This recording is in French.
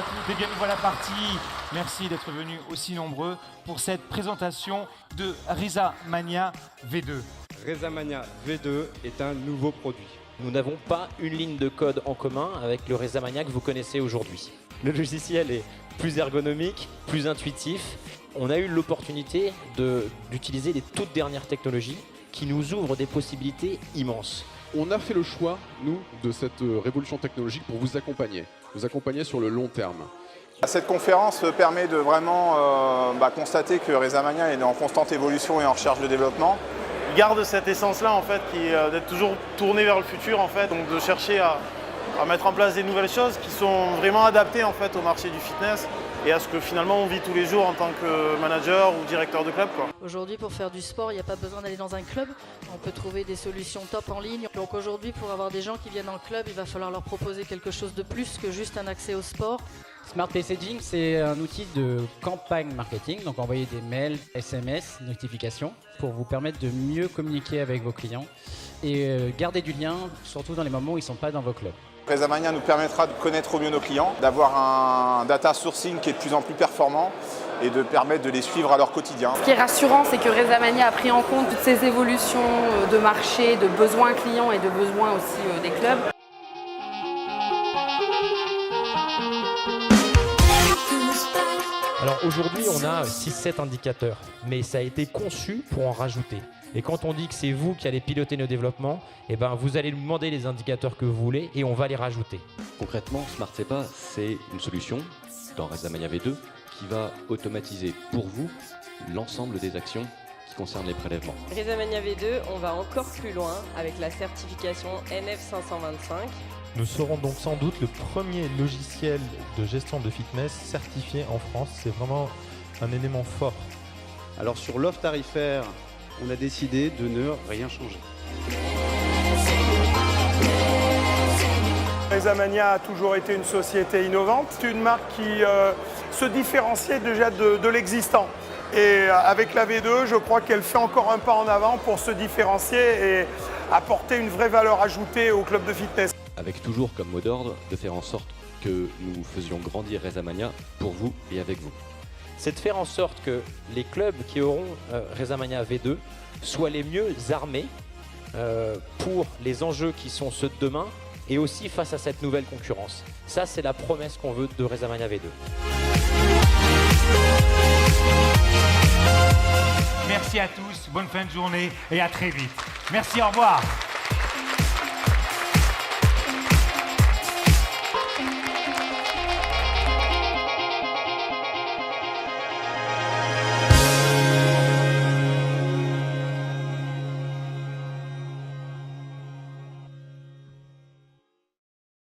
toutes et bien nous voilà partis. Merci d'être venus aussi nombreux pour cette présentation de RezaMania V2. RezaMania V2 est un nouveau produit. Nous n'avons pas une ligne de code en commun avec le RezaMania que vous connaissez aujourd'hui. Le logiciel est plus ergonomique, plus intuitif. On a eu l'opportunité d'utiliser les toutes dernières technologies qui nous ouvrent des possibilités immenses. On a fait le choix, nous, de cette révolution technologique pour vous accompagner sur le long terme. Cette conférence permet de vraiment constater que RezaMania est en constante évolution et en recherche de développement. Il garde cette essence-là en fait, qui est d'être toujours tourné vers le futur en fait, donc de chercher à mettre en place des nouvelles choses qui sont vraiment adaptées en fait au marché du fitness et à ce que finalement on vit tous les jours en tant que manager ou directeur de club, quoi. Aujourd'hui, pour faire du sport, il n'y a pas besoin d'aller dans un club. On peut trouver des solutions top en ligne. Donc aujourd'hui, pour avoir des gens qui viennent en club, il va falloir leur proposer quelque chose de plus que juste un accès au sport. Smart Messaging, c'est un outil de campagne marketing, donc envoyer des mails, SMS, notifications, pour vous permettre de mieux communiquer avec vos clients et garder du lien, surtout dans les moments où ils ne sont pas dans vos clubs. RezaMania nous permettra de connaître au mieux nos clients, d'avoir un data sourcing qui est de plus en plus performant et de permettre de les suivre à leur quotidien. Ce qui est rassurant, c'est que RezaMania a pris en compte toutes ces évolutions de marché, de besoins clients et de besoins aussi des clubs. Alors aujourd'hui, on a 6-7 indicateurs, mais ça a été conçu pour en rajouter. Et quand on dit que c'est vous qui allez piloter nos développements, eh ben vous allez nous demander les indicateurs que vous voulez et on va les rajouter. Concrètement, Smart CEPA, c'est une solution dans RezaMania V2 qui va automatiser pour vous l'ensemble des actions qui concernent les prélèvements. RezaMania V2, on va encore plus loin avec la certification NF525. Nous serons donc sans doute le premier logiciel de gestion de fitness certifié en France. C'est vraiment un élément fort. Alors sur l'offre tarifaire, on a décidé de ne rien changer. RezaMania a toujours été une société innovante. C'est une marque qui se différenciait déjà de l'existant. Et avec la V2, je crois qu'elle fait encore un pas en avant pour se différencier et apporter une vraie valeur ajoutée au club de fitness. Avec toujours comme mot d'ordre de faire en sorte que nous faisions grandir RezaMania pour vous et avec vous. C'est de faire en sorte que les clubs qui auront RezaMania V2 soient les mieux armés pour les enjeux qui sont ceux de demain et aussi face à cette nouvelle concurrence. Ça, c'est la promesse qu'on veut de RezaMania V2. Merci à tous, bonne fin de journée et à très vite. Merci, au revoir.